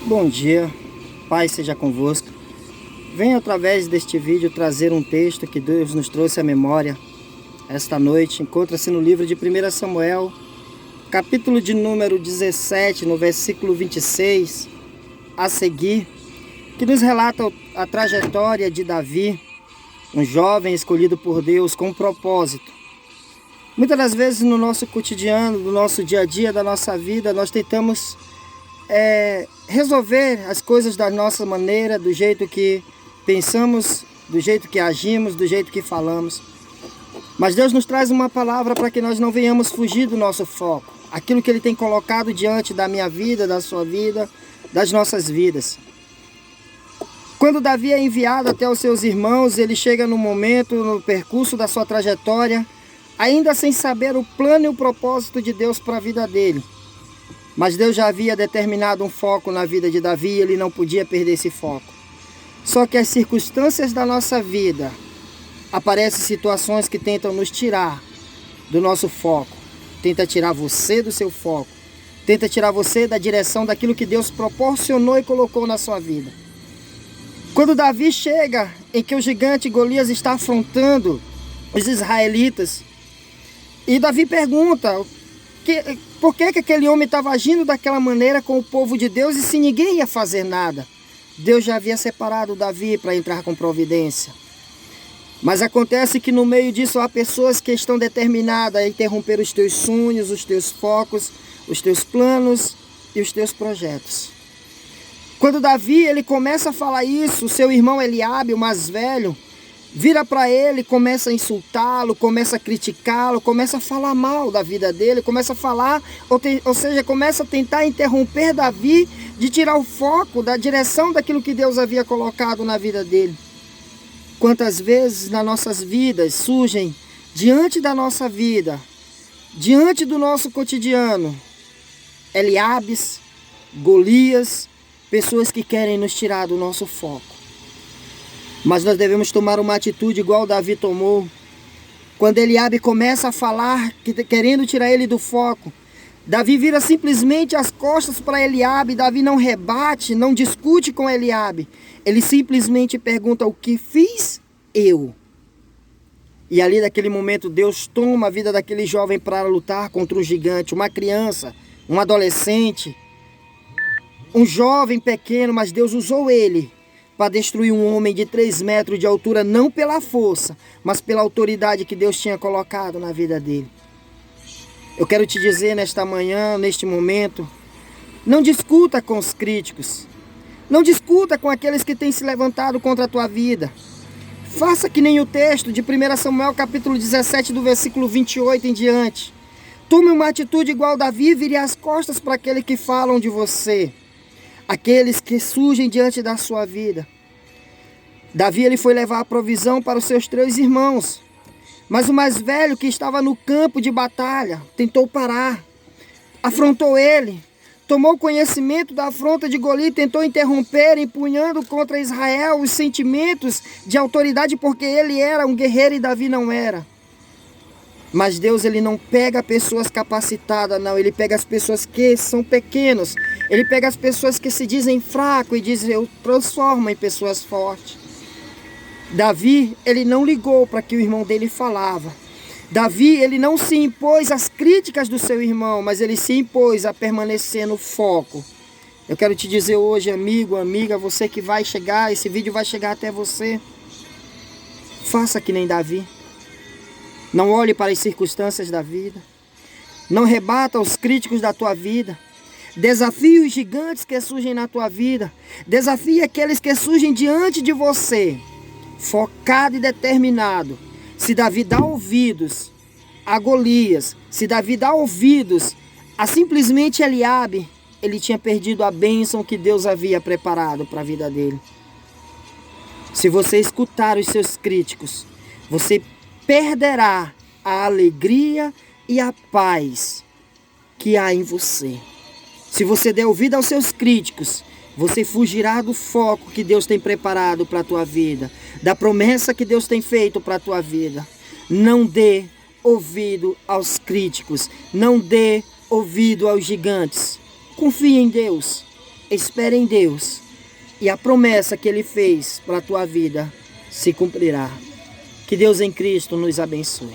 Bom dia, Pai seja convosco. Venho através deste vídeo trazer um texto que Deus nos trouxe à memória esta noite. Encontra-se no livro de 1 Samuel, capítulo de número 17, no versículo 26 a seguir, que nos relata a trajetória de Davi, um jovem escolhido por Deus com um propósito. Muitas das vezes no nosso cotidiano, no nosso dia a dia, da nossa vida, nós tentamos resolver as coisas da nossa maneira, do jeito que pensamos, do jeito que agimos, do jeito que falamos. Mas Deus nos traz uma palavra para que nós não venhamos fugir do nosso foco. Aquilo que Ele tem colocado diante da minha vida, da sua vida, das nossas vidas. Quando Davi é enviado até os seus irmãos, ele chega no momento, no percurso da sua trajetória, ainda sem saber o plano e o propósito de Deus para a vida dele. Mas Deus já havia determinado um foco na vida de Davi e ele não podia perder esse foco. Só que as circunstâncias da nossa vida, aparecem situações que tentam nos tirar do nosso foco. Tenta tirar você do seu foco. Tenta tirar você da direção daquilo que Deus proporcionou e colocou na sua vida. Quando Davi chega em que o gigante Golias está afrontando os israelitas, e Davi pergunta por que aquele homem estava agindo daquela maneira com o povo de Deus e se ninguém ia fazer nada. Deus já havia separado Davi para entrar com providência. Mas acontece que no meio disso há pessoas que estão determinadas a interromper os teus sonhos, os teus focos, os teus planos e os teus projetos. Quando Davi ele começa a falar isso, o seu irmão Eliabe, o mais velho, vira para ele, começa a insultá-lo, começa a criticá-lo, começa a falar mal da vida dele, começa a falar, ou seja, começa a tentar interromper Davi de tirar o foco da direção daquilo que Deus havia colocado na vida dele. Quantas vezes nas nossas vidas surgem diante da nossa vida, diante do nosso cotidiano, Eliabes, Golias, pessoas que querem nos tirar do nosso foco. Mas nós devemos tomar uma atitude igual Davi tomou. Quando Eliabe começa a falar, querendo tirar ele do foco, Davi vira simplesmente as costas para Eliabe. Davi não rebate, não discute com Eliabe. Ele simplesmente pergunta: o que fiz eu? E ali naquele momento Deus toma a vida daquele jovem para lutar contra um gigante, uma criança, um adolescente, um jovem pequeno, mas Deus usou ele para destruir um homem de 3 metros de altura, não pela força, mas pela autoridade que Deus tinha colocado na vida dele. Eu quero te dizer nesta manhã, neste momento, não discuta com os críticos, não discuta com aqueles que têm se levantado contra a tua vida. Faça que nem o texto de 1 Samuel capítulo 17, do versículo 28 em diante. Tome uma atitude igual Davi e vire as costas para aqueles que falam de você, aqueles que surgem diante da sua vida. Davi ele foi levar a provisão para os seus 3 irmãos. Mas o mais velho, que estava no campo de batalha, tentou parar. Afrontou ele. Tomou conhecimento da afronta de Golias e tentou interromper, empunhando contra Israel os sentimentos de autoridade, porque ele era um guerreiro e Davi não era. Mas Deus ele não pega pessoas capacitadas, não. Ele pega as pessoas que são pequenos. Ele pega as pessoas que se dizem fracos e diz: eu transformo em pessoas fortes. Davi, ele não ligou para que o irmão dele falava. Davi, ele não se impôs às críticas do seu irmão, mas ele se impôs a permanecer no foco. Eu quero te dizer hoje, amigo, amiga, você que vai chegar, esse vídeo vai chegar até você. Faça que nem Davi. Não olhe para as circunstâncias da vida. Não rebata os críticos da tua vida. Desafie os gigantes que surgem na tua vida. Desafie aqueles que surgem diante de você. Focado e determinado. Se Davi dá ouvidos a Golias, se Davi dá ouvidos a simplesmente Eliabe, ele tinha perdido a bênção que Deus havia preparado para a vida dele. Se você escutar os seus críticos, você perderá a alegria e a paz que há em você. Se você der ouvido aos seus críticos, você fugirá do foco que Deus tem preparado para a tua vida, da promessa que Deus tem feito para a tua vida. Não dê ouvido aos críticos, não dê ouvido aos gigantes. Confie em Deus. espere em Deus e a promessa que Ele fez para a tua vida se cumprirá. Que Deus em Cristo nos abençoe.